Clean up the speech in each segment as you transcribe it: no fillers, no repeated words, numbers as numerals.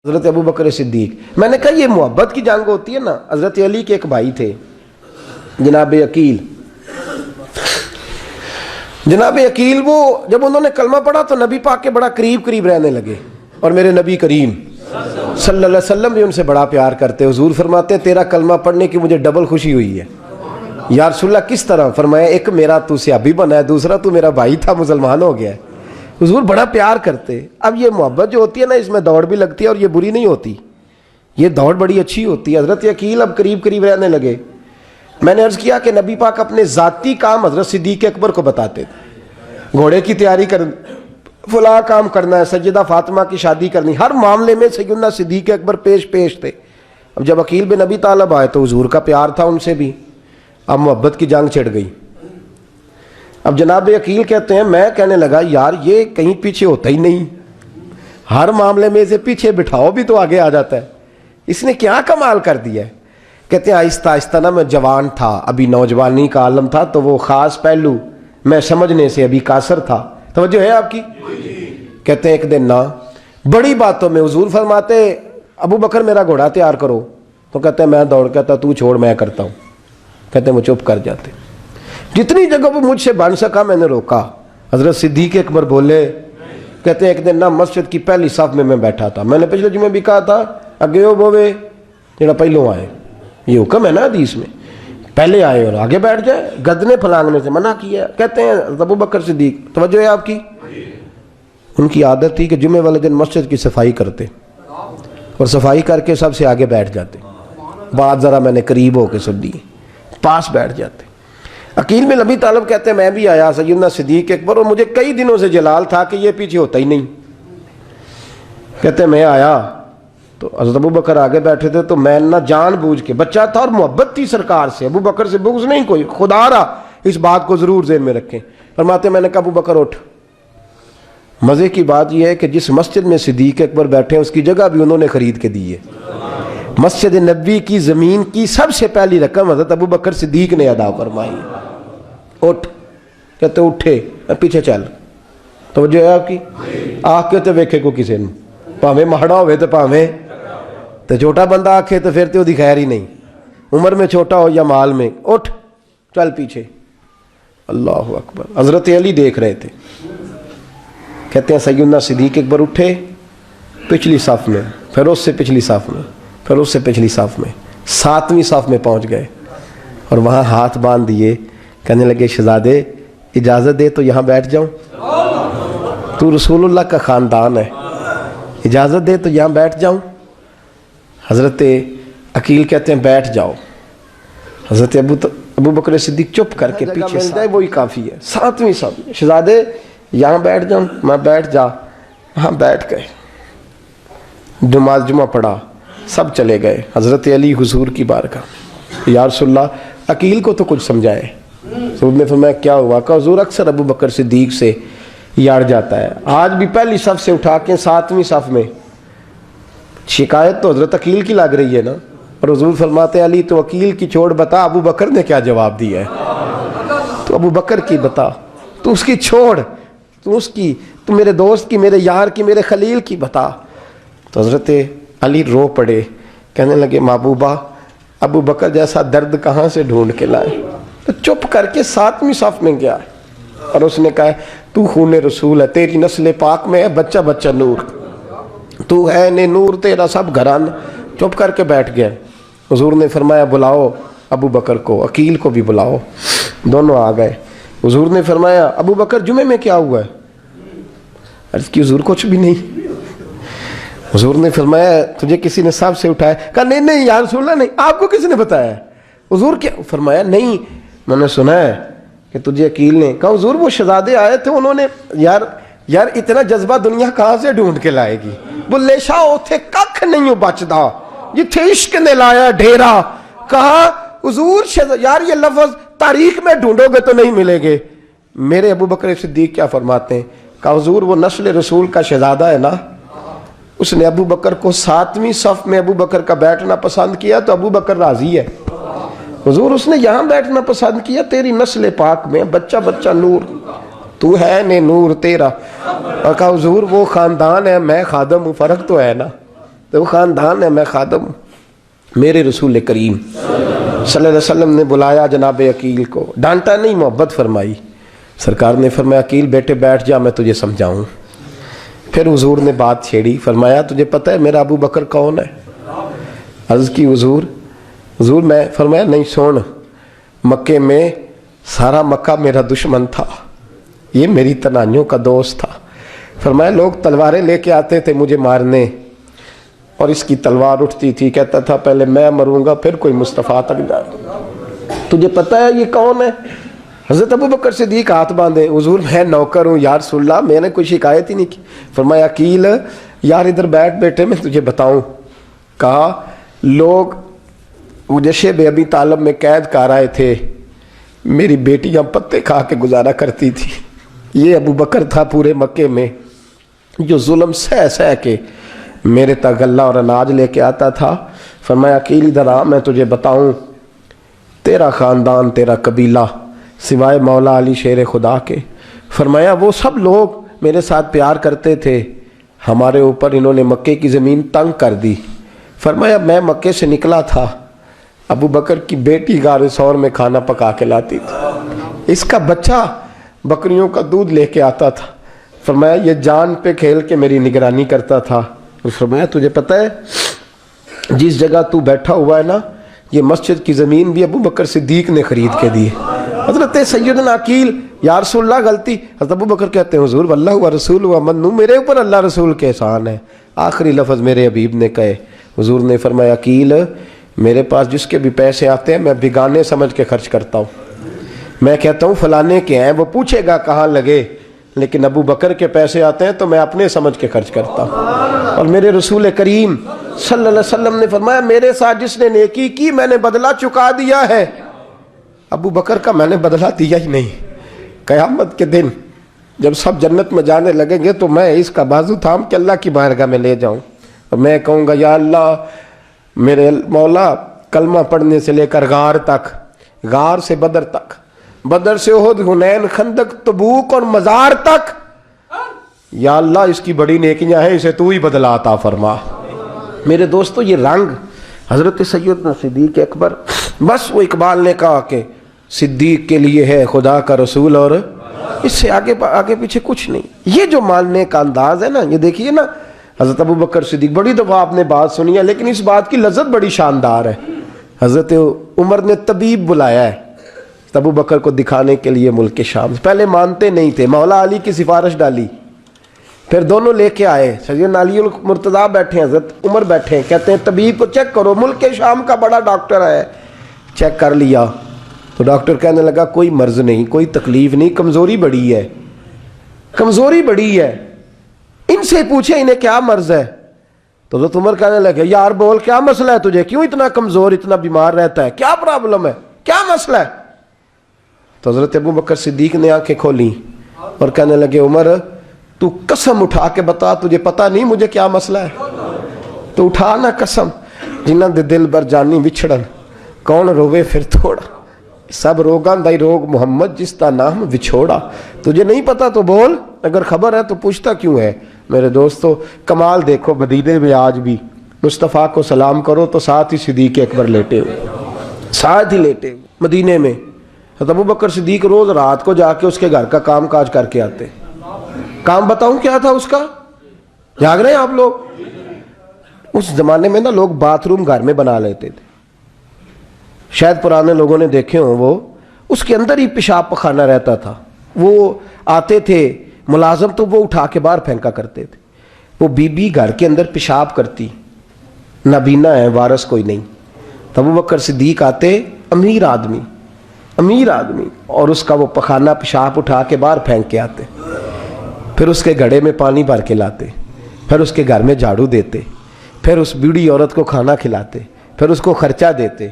حضرت ابو بکر صدیق. میں نے کہا یہ محبت کی جنگ ہوتی ہے نا. حضرت علی کے ایک بھائی تھے جناب عقیل. جناب عقیل وہ جب انہوں نے کلمہ پڑھا تو نبی پاک کے بڑا قریب رہنے لگے، اور میرے نبی کریم صلی اللہ علیہ وسلم بھی ان سے بڑا پیار کرتے. حضور فرماتے ہیں تیرا کلمہ پڑھنے کی مجھے ڈبل خوشی ہوئی ہے. یا رسول اللہ کس طرح؟ فرمایا ایک میرا تو صحابی بنا ہے، دوسرا تو میرا بھائی تھا مسلمان ہو گیا ہے. حضور بڑا پیار کرتے. اب یہ محبت جو ہوتی ہے نا، اس میں دوڑ بھی لگتی ہے اور یہ بری نہیں ہوتی، یہ دوڑ بڑی اچھی ہوتی ہے. حضرت عقیل اب قریب رہنے لگے. میں نے عرض کیا کہ نبی پاک اپنے ذاتی کام حضرت صدیق اکبر کو بتاتے تھے. گھوڑے کی تیاری کر، فلاں کام کرنا ہے، سیدہ فاطمہ کی شادی کرنی، ہر معاملے میں سیدنا صدیق اکبر پیش تھے. اب جب عقیل بن ابی طالب آئے تو حضور کا پیار تھا ان سے بھی، اب محبت کی جنگ چھڑ گئی. اب جناب عقیل کہتے ہیں میں کہنے لگا یار یہ کہیں پیچھے ہوتا ہی نہیں، ہر معاملے میں اسے پیچھے بٹھاؤ بھی تو آگے آ جاتا ہے، اس نے کیا کمال کر دیا ہے. کہتے ہیں آہستہ نا میں جوان تھا، ابھی نوجوانی کا عالم تھا، تو وہ خاص پہلو میں سمجھنے سے ابھی قاصر تھا. توجہ ہے آپ کی؟ کہتے ہیں ایک دن نا بڑی باتوں میں حضور فرماتے ابو بکر میرا گھوڑا تیار کرو، تو کہتے ہیں میں دوڑ کہتا تو چھوڑ میں کرتا ہوں. کہتے ہیں وہ چپ کر جاتے. جتنی جگہ وہ مجھ سے بن سکا میں نے روکا. حضرت صدیق اکبر بولے، کہتے ہیں ایک دن نا مسجد کی پہلی صف میں بیٹھا تھا. میں نے پچھلے جمعے بھی کہا تھا اگے ہو بوے جڑا پہلوں آئے، یہ حکم ہے نا حدیث میں، پہلے آئے اور آگے بیٹھ جائے، گدنے پھلانگنے سے منع کیا. کہتے ہیں ابو بکر صدیق، توجہ ہے آپ کی، ان کی عادت تھی کہ جمعے والے دن مسجد کی صفائی کرتے اور صفائی کر کے سب سے آگے بیٹھ جاتے. بات ذرا میں نے قریب ہو کے سن دی، پاس بیٹھ جاتے. عقیل بن ابی طالب کہتے ہیں میں بھی آیا سیدنا صدیق اکبر، اور مجھے کئی دنوں سے جلال تھا کہ یہ پیچھے ہوتا ہی نہیں. کہتے ہیں میں آیا تو حضرت ابو بکر آگے بیٹھے تھے، تو میں نہ جان بوجھ کے، بچہ تھا اور محبت تھی سرکار سے، ابو بکر سے بغض نہیں کوئی، خدا رہا اس بات کو ضرور ذہن میں رکھیں. فرماتے میں نے کہا ابو بکر اٹھ. مزے کی بات یہ ہے کہ جس مسجد میں صدیق اکبر بیٹھے ہیں اس کی جگہ بھی انہوں نے خرید کے دی ہے. مسجد نبوی کی زمین کی سب سے پہلی رقم حضرت ابو بکر صدیق نے ادا فرمائی. اٹھ. کہتے اٹھے، پیچھے چل. توجہ ہے آپ کی؟ آکھ کے ویکھے کو کسی نے، پاویں ماڑا ہوئے تو پاویں تو چھوٹا بندہ آکھے تو پھر تو وہ خیر ہی نہیں، عمر میں چھوٹا ہو یا مال میں. اٹھ چل پیچھے. اللہ اکبر. حضرت علی دیکھ رہے تھے. کہتے ہیں سیدنا صدیق اکبر اٹھے پچھلی صف میں، پھر اس سے پچھلی صف میں، پھر اس سے پچھلی صف میں، 7ویں صف میں پہنچ گئے اور وہاں ہاتھ باندھ دیے. کہنے لگے شہزادے اجازت دے تو یہاں بیٹھ جاؤں، تو رسول اللہ کا خاندان ہے، اجازت دے تو یہاں بیٹھ جاؤں. حضرت عقیل کہتے ہیں بیٹھ جاؤ. حضرت ابو بکر صدیق چپ کر کے پیچھے مل جائے وہی کافی ہے. 7ویں صف. شہزادے یہاں بیٹھ جاؤں. میں بیٹھ جا. وہاں بیٹھ گئے، نماز جمعہ پڑھا، سب چلے گئے. حضرت علی حضور کی بارگاہ، یا رسول اللہ عقیل کو تو کچھ سمجھائے. حضور نے فرمایا کیا ہوا؟ کہ حضور اکثر ابو بکر صدیق سے یاڑ جاتا ہے، آج بھی پہلی صف سے اٹھا کے 7ویں صف میں. شکایت تو حضرت عقیل کی لگ رہی ہے نا، اور حضور فرماتے علی تو عقیل کی چھوڑ، بتا ابو بکر نے کیا جواب دیا ہے. تو ابو بکر کی بتا، تو اس کی چھوڑ، تو اس کی، تو میرے دوست کی، میرے یار کی، میرے خلیل کی بتا. تو حضرت علی رو پڑے. کہنے لگے محبوبہ ابو بکر جیسا درد کہاں سے ڈھونڈ کے لائے. تو چپ کر کے 7ویں صف میں گیا اور اس نے کہا تو خون رسول ہے، تیری نسل پاک میں ہے بچہ بچہ نور، تو ہے نے نور تیرا سب گھران. چپ کر کے بیٹھ گیا. حضور نے فرمایا بلاؤ ابو بکر کو، عقیل کو بھی بلاؤ. دونوں آ گئے. حضور نے فرمایا ابو بکر جمعے میں کیا ہوا ہے؟ عرض کی حضور کچھ بھی نہیں. حضور نے فرمایا تجھے کسی نے صف سے اٹھایا؟ کہا نہیں یا رسول اللہ نہیں. آپ کو کس نے بتایا؟ حضور کیا؟ فرمایا نہیں میں نے سنا ہے کہ تجھے عقیل نے. کہا حضور وہ شہزادے آئے تھے، انہوں نے یار اتنا جذبہ دنیا کہاں سے ڈھونڈ کے لائے گی. بلے شاہ اوتھے ککھ نہیں بچدا جتھے عشق نے لایا ڈھیرا. کہا حضور یار یہ لفظ تاریخ میں ڈھونڈو گے تو نہیں ملے گے. میرے ابو بکر صدیق کیا فرماتے ہیں؟ کہا حضور وہ نسل رسول کا شہزادہ ہے نا، اس نے ابو بکر کو 7ویں صف میں ابو بکر کا بیٹھنا پسند کیا تو ابو بکر راضی ہے. حضور اس نے یہاں بیٹھنا پسند کیا، تیری نسل پاک میں بچہ بچہ نور، تو ہے نے نور تیرا. اور کہا حضور وہ خاندان ہے، میں خادم ہوں، فرق تو ہے نا. وہ خاندان ہے، میں خادم ہوں۔ میرے رسول کریم صلی اللہ علیہ وسلم نے بلایا جناب عقیل کو، ڈانٹا نہیں، محبت فرمائی۔ سرکار نے فرمایا عقیل بیٹے بیٹھ جا، میں تجھے سمجھاؤں۔ پھر حضور نے بات چھیڑی، فرمایا تجھے پتہ ہے میرا ابو بکر کون ہے؟ عرض کی حضور میں، فرمایا نہیں سن، مکے میں سارا مکہ میرا دشمن تھا، یہ میری تنائیوں کا دوست تھا۔ فرمایا لوگ تلواریں لے کے آتے تھے مجھے مارنے، اور اس کی تلوار اٹھتی تھی، کہتا تھا پہلے میں مروں گا پھر کوئی مصطفیٰ تک جائے۔ تجھے پتہ ہے یہ کون ہے؟ حضرت ابو بکر صدیق ہاتھ باندھے، حضور میں نوکر ہوں یا رسول اللہ، میں نے کوئی شکایت ہی نہیں کی۔ فرمایا عقیل یار ادھر بیٹھ بیٹے، میں تجھے بتاؤں۔ کہا لوگ مجھے شیب ابی طالب میں قید کر آئے تھے، میری بیٹیاں پتے کھا کے گزارا کرتی تھی۔ یہ ابو بکر تھا پورے مکے میں جو ظلم سہ کے میرے تک غلہ اور اناج لے کے آتا تھا۔ فرمایا عقیل ادھر آ، میں تجھے بتاؤں، تیرا خاندان تیرا قبیلہ سوائے مولا علی شیر خدا کے، فرمایا وہ سب لوگ میرے ساتھ پیار کرتے تھے، ہمارے اوپر انہوں نے مکے کی زمین تنگ کر دی۔ فرمایا میں مکے سے نکلا تھا، ابو بکر کی بیٹی غار ثور میں کھانا پکا کے لاتی تھی، اس کا بچہ بکریوں کا دودھ لے کے آتا تھا۔ فرمایا یہ جان پہ کھیل کے میری نگرانی کرتا تھا۔ اور فرمایا تجھے پتہ ہے جس جگہ تو بیٹھا ہوا ہے نا، یہ مسجد کی زمین بھی ابو بکر صدیق نے خرید کے دی۔ حضرت سیدنا عقیل یا رسول اللہ غلطی، حضرت ابو بکر کہتے ہیں حضور واللہ و رسول و منو، میرے اوپر اللہ رسول کے احسان ہے۔ آخری لفظ میرے حبیب نے کہے، حضور نے فرمایا عقیل میرے پاس جس کے بھی پیسے آتے ہیں میں بیگانے سمجھ کے خرچ کرتا ہوں، میں کہتا ہوں فلانے کے ہیں، وہ پوچھے گا کہاں لگے، لیکن ابو بکر کے پیسے آتے ہیں تو میں اپنے سمجھ کے خرچ کرتا ہوں۔ اور میرے رسول کریم صلی اللہ علیہ وسلم نے فرمایا میرے ساتھ جس نے نیکی کی میں نے بدلہ چکا دیا ہے، ابو بکر کا میں نے بدلہ دیا ہی نہیں۔ قیامت کے دن جب سب جنت میں جانے لگیں گے تو میں اس کا بازو تھام کے اللہ کی بارگاہ میں لے جاؤں اور میں کہوں گا یا اللہ میرے مولا، کلمہ پڑھنے سے لے کر غار تک، غار سے بدر تک، بدر سے احد، حنین، خندق، تبوک اور مزار تک، یا اللہ اس کی بڑی نیکیاں ہیں، اسے تو ہی بدلہ عطا فرما۔ میرے دوستو یہ رنگ حضرت سیدنا صدیق اکبر، بس وہ اقبال نے کہا کہ صدیق کے لیے ہے خدا کا رسول، اور اس سے آگے پیچھے کچھ نہیں۔ یہ جو ماننے کا انداز ہے نا، یہ دیکھیے نا، حضرت ابو بکر صدیق، بڑی دفعہ آپ نے بات سنی ہے لیکن اس بات کی لذت بڑی شاندار ہے۔ حضرت عمر نے طبیب بلایا ہے ابو بکر کو دکھانے کے لیے ملک شام، پہلے مانتے نہیں تھے، مولا علی کی سفارش ڈالی، پھر دونوں لے کے آئے، سیدنا علی المرتضیٰ بیٹھے ہیں، حضرت عمر بیٹھے ہیں، کہتے ہیں طبیب کو چیک کرو، ملک شام کا بڑا ڈاکٹر ہے۔ چیک کر لیا تو ڈاکٹر کہنے لگا کوئی مرض نہیں، کوئی تکلیف نہیں، کمزوری بڑی ہے، کمزوری بڑی ہے، ان سے پوچھے انہیں کیا مرض ہے۔ تو حضرت عمر کہنے لگے یار بول کیا مسئلہ ہے تجھے، کیوں اتنا کمزور، اتنا بیمار رہتا ہے، کیا پرابلم ہے، کیا مسئلہ ہے؟ تو حضرت ابو بکر صدیق نے آنکھیں کھولی اور کہنے لگے عمر تو قسم اٹھا کے بتا، تجھے پتا نہیں مجھے کیا مسئلہ ہے؟ تو اٹھا نہ قسم، جنہ دے دل بر جانی وچھڑن، کون روے پھر تھوڑا، سب روگاں دائی روگ محمد جس کا نام وچھوڑا۔ تجھے نہیں پتا تو بول، اگر خبر ہے تو پوچھتا کیوں ہے؟ میرے دوستو کمال دیکھو، مدینے میں آج بھی مصطفیٰ کو سلام کرو تو ساتھ ہی صدیق اکبر لیٹے ہوئے، ساتھ ہی لیٹے ہوئے مدینے میں۔ ابو بکر صدیق روز رات کو جا کے اس کے گھر کا کام کاج کر کے آتے۔ کام بتاؤں کیا تھا اس کا؟ جاگ رہے ہیں آپ لوگ؟ اس زمانے میں نا لوگ باتھ روم گھر میں بنا لیتے تھے، شاید پرانے لوگوں نے دیکھے ہوں، وہ اس کے اندر ہی پیشاب پخانہ رہتا تھا، وہ آتے تھے ملازم تو وہ اٹھا کے باہر پھینکا کرتے تھے۔ وہ بی بی گھر کے اندر پیشاب کرتی، نابینا ہے، وارث کوئی نہیں، ابو بکر صدیق آتے، امیر آدمی، اور اس کا وہ پخانہ پیشاب اٹھا کے باہر پھینک کے آتے، پھر اس کے گھڑے میں پانی بھر کے لاتے، پھر اس کے گھر میں جھاڑو دیتے، پھر اس بوڑھی عورت کو کھانا کھلاتے، پھر اس کو خرچہ دیتے،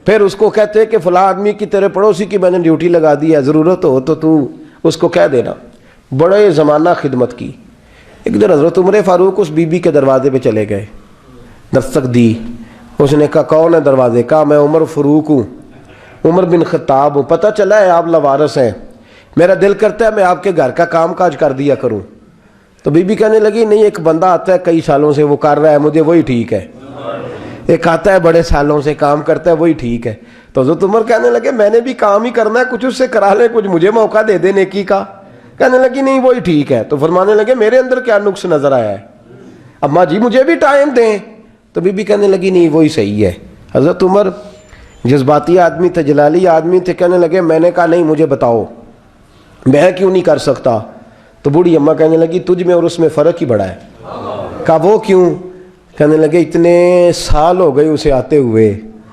پھر اس کو کہتے کہ فلاں آدمی کی تیرے پڑوسی کی میں نے ڈیوٹی لگا دی ہے، ضرورت ہو تو اس کو کہہ دینا۔ بڑے زمانہ خدمت کی۔ ایک دن حضرت عمر فاروق اس بی بی کے دروازے پہ چلے گئے، دستک دی، اس نے کہا کون ہے دروازے؟ کہا میں عمر فاروق ہوں، عمر بن خطاب ہوں، پتہ چلا ہے آپ لوارث ہیں، میرا دل کرتا ہے میں آپ کے گھر کا کام کاج کر دیا کروں۔ تو بی بی کہنے لگی نہیں، ایک بندہ آتا ہے کئی سالوں سے وہ کر رہا ہے، مجھے وہی ٹھیک ہے. ایک آتا ہے بڑے سالوں سے کام کرتا ہے، وہی ٹھیک ہے. تو حضرت عمر کہنے لگے میں نے بھی کام ہی کرنا ہے، کچھ اس سے کرا لیں، کچھ مجھے موقع دے دے نیکی کا. کہنے لگی نہیں وہی ٹھیک ہے. تو فرمانے لگے میرے اندر کیا نقص نظر آیا ہے، اماں جی مجھے بھی ٹائم دیں. تو بی بی کہنے لگی نہیں وہی صحیح ہے. حضرت عمر جذباتی آدمی تھے، جلالی آدمی تھے. کہنے لگے میں نے کہا نہیں مجھے بتاؤ میں کیوں نہیں کر سکتا. تو بوڑھی اماں کہنے لگی تجھ میں اور اس میں فرق ہی بڑا ہے. کہا وہ کیوں؟ کہنے لگے اتنے سال ہو گئے اسے آتے ہوئے،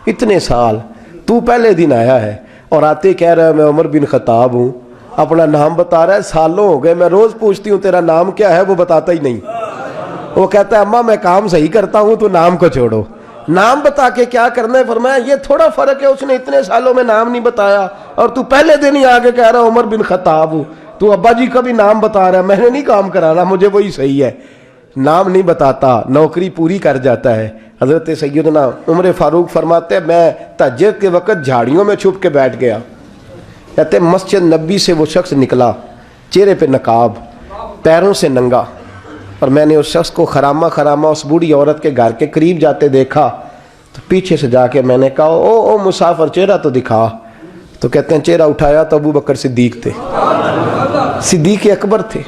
اتنے سال. تو پہلے دن آیا ہے اور آتے کہہ رہا ہے میں عمر بن خطاب ہوں، اپنا نام بتا رہا ہے. سالوں ہو گئے میں روز پوچھتی ہوں تیرا نام کیا ہے، وہ بتاتا ہی نہیں. وہ کہتا ہے اماں میں کام صحیح کرتا ہوں تو نام کو چھوڑو، نام بتا کے کیا کرنا ہے. فرمایا یہ تھوڑا فرق ہے، اس نے اتنے سالوں میں نام نہیں بتایا اور تو پہلے دن ہی آگے کہہ رہا عمر بن خطاب ہوں. تو ابا جی کا بھی نام بتا رہا ہے، میں نے نہیں کام کرانا، مجھے وہی صحیح ہے. نام نہیں بتاتا، نوکری پوری کر جاتا ہے. حضرت سیدنا عمر فاروق فرماتے ہیں میں تہجد کے وقت جھاڑیوں میں چھپ کے بیٹھ گیا. کہتے ہیں مسجد نبی سے وہ شخص نکلا، چہرے پہ نقاب، پیروں سے ننگا، اور میں نے اس شخص کو خرامہ خرامہ اس بوڑھی عورت کے گھر کے قریب جاتے دیکھا. تو پیچھے سے جا کے میں نے کہا او مسافر چہرہ تو دکھا. تو کہتے ہیں چہرہ اٹھایا تو ابو بکر صدیق تھے، صدیق اکبر تھے.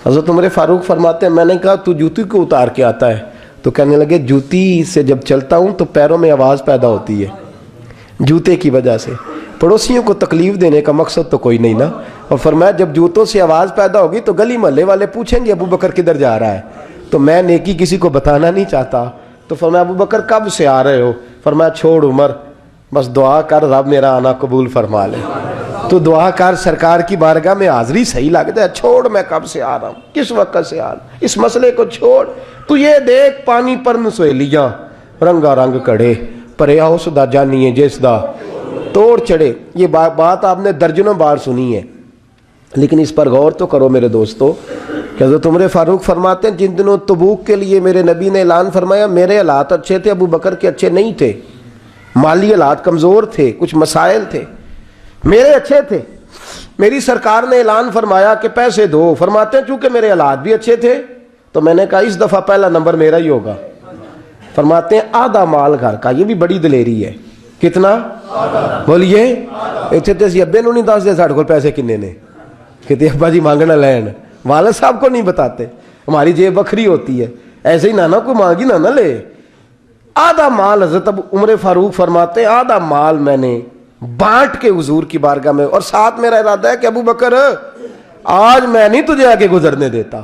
حضرت عمر فاروق فرماتے ہیں میں نے کہا تو جوتی کو اتار کے آتا ہے؟ تو کہنے لگے جوتی سے جب چلتا ہوں تو پیروں میں آواز پیدا ہوتی ہے جوتے کی وجہ سے. پڑوسیوں کو تکلیف دینے کا مقصد تو کوئی نہیں نا. اور فرمایا جب جوتوں سے آواز پیدا ہوگی تو گلی محلے والے پوچھیں گے ابو بکر کدھر جا رہا ہے، تو میں نیکی کسی کو بتانا نہیں چاہتا. تو فرمایا ابو بکر کب سے آ رہے ہو؟ فرمایا چھوڑ عمر، بس دعا کر رب میرا آنا قبول فرما لے. تو دعا کر سرکار کی بارگاہ میں حاضری صحیح لگتا ہے. چھوڑ میں کب سے آ رہا ہوں، کس وقت سے آ رہا ہوں، اس مسئلے کو چھوڑ. تو یہ دیکھ پانی پر نسویلیاں رنگا رنگ کڑے پریا اس دا جانیے جس دا توڑ چڑھے. یہ بات آپ نے درجنوں بار سنی ہے، لیکن اس پر غور تو کرو میرے دوستو کہ حضرت عمر فاروق فرماتے ہیں جن دنوں تبوک کے لیے میرے نبی نے اعلان فرمایا میرے حالات اچھے تھے، ابو بکر کے اچھے نہیں تھے، مالی حالات کمزور تھے، کچھ مسائل تھے، میرے اچھے تھے. میری سرکار نے اعلان فرمایا کہ پیسے دو. فرماتے ہیں چونکہ میرے حالات بھی اچھے تھے تو میں نے کہا اس دفعہ پہلا نمبر میرا ہی ہوگا. فرماتے ہیں آدھا مال گھر کا، یہ بھی بڑی دلیری ہے. کتنا؟ بولیے. اتنے تو اسی ابے نو نہیں دس دے ساڑھے کو پیسے کنے نے، کہتے ابا جی مانگنا لین، والد صاحب کو نہیں بتاتے، ہماری جیب بکھری ہوتی ہے، ایسے ہی نانا کوئی مانگی نہ لے. آدھا مال حضرت عمر فاروق فرماتے ہیں آدھا مال میں نے بانٹ کے حضور کی بارگاہ میں، اور ساتھ میرا ارادہ ہے کہ ابو بکر آج میں نہیں تجھے آگے گزرنے دیتا.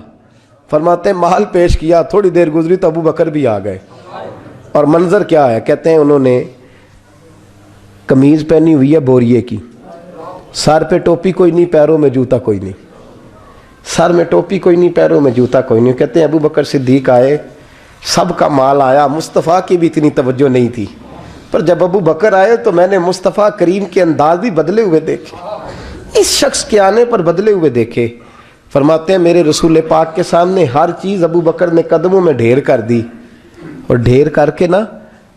فرماتے ہیں مال پیش کیا، تھوڑی دیر گزری تو ابو بکر بھی آ گئے. اور منظر کیا ہے؟ کہتے ہیں انہوں نے قمیض پہنی ہوئی ہے بوریے کی، سر پہ ٹوپی کوئی نہیں، پیروں میں جوتا کوئی نہیں، سر میں ٹوپی کوئی نہیں، پیروں میں جوتا کوئی نہیں. کہتے ہیں ابو بکر صدیق آئے، سب کا مال آیا، مصطفیٰ کی بھی اتنی توجہ نہیں تھی، پر جب ابو بکر آئے تو میں نے مصطفیٰ کریم کے انداز بھی بدلے ہوئے دیکھے، اس شخص کے آنے پر بدلے ہوئے دیکھے. فرماتے ہیں میرے رسول پاک کے سامنے ہر چیز ابو بکر نے قدموں میں ڈھیر کر دی، اور ڈھیر کر کے نا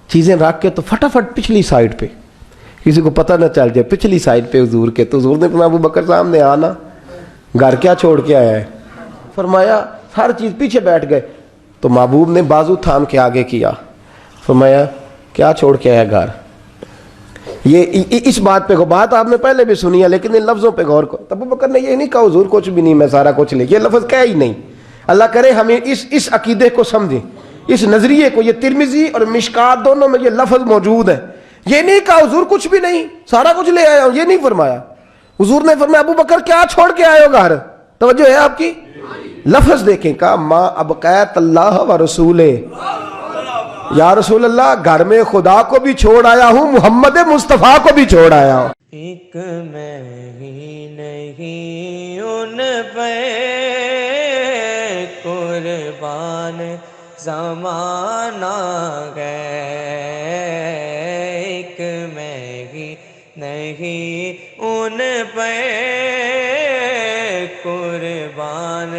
چیزیں رکھ کے تو فٹافٹ پچھلی سائڈ پہ، کسی کو پتہ نہ چل جائے، پچھلی سائڈ پہ حضور کے. تو حضور نے فرمایا ابو بکر سامنے آنا، گھر کیا چھوڑ کے آیا ہے؟ فرمایا ہر چیز، پیچھے بیٹھ گئے. تو محبوب نے بازو تھام کے آگے کیا، فرمایا کیا چھوڑ کے آیا گھر؟ یہ اس بات پہ بات آپ نے پہلے بھی سنی ہے لیکن ان لفظوں پہ غور کرو. ابو بکر نے یہ نہیں کہا حضور کچھ بھی نہیں میں سارا کچھ لے، یہ لفظ کہا ہی نہیں. اللہ کرے ہمیں اس عقیدے کو سمجھیں، اس نظریے کو. یہ ترمذی اور مشکات دونوں میں یہ لفظ موجود ہے. یہ نہیں کہا حضور کچھ بھی نہیں سارا کچھ لے آیا ہوں، یہ نہیں فرمایا. حضور نے فرمایا ابو بکر کیا چھوڑ کے آئے ہو گھر؟ توجہ ہے آپ کی؟ لفظ دیکھیں، کہا ما ابقیت اللہ و رسولے، یا رسول اللہ گھر میں خدا کو بھی چھوڑ آیا ہوں، محمد مصطفیٰ کو بھی چھوڑ آیا ہوں. ایک میں ہی نہیں ان پہ قربان زمانہ گئے، ایک میں ہی نہیں ان پہ قربان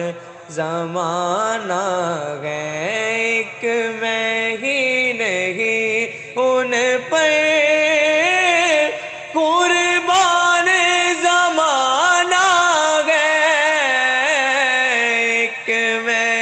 زمانہ گئے، ایک میں ہی نہیں ان پہ قربان زمانہ گئے، ایک میں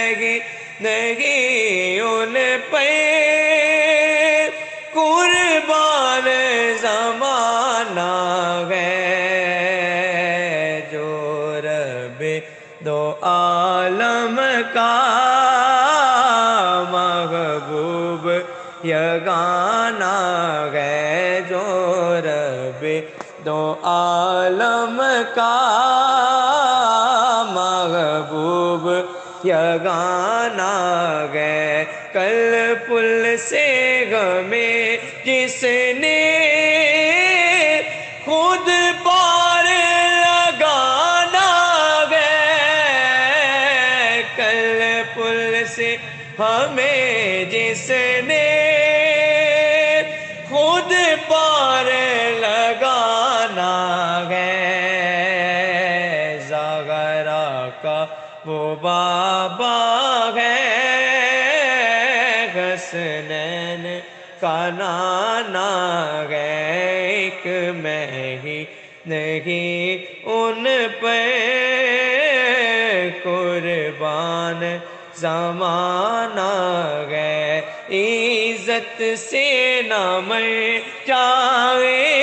یگانہ ہے جو رب دو عالم کا محبوب یگانہ ہے کل پل سے ہمیں جس نے خود پار لگانا ہے کل پل سے ہمیں جس نے خود پار لگانا ہے زغرا کا وہ بابا ہے حسنین کا نانا ہے ایک میں ہی نہیں ان پہ قربان زمانہ ہے عزت سے نہ مر جائے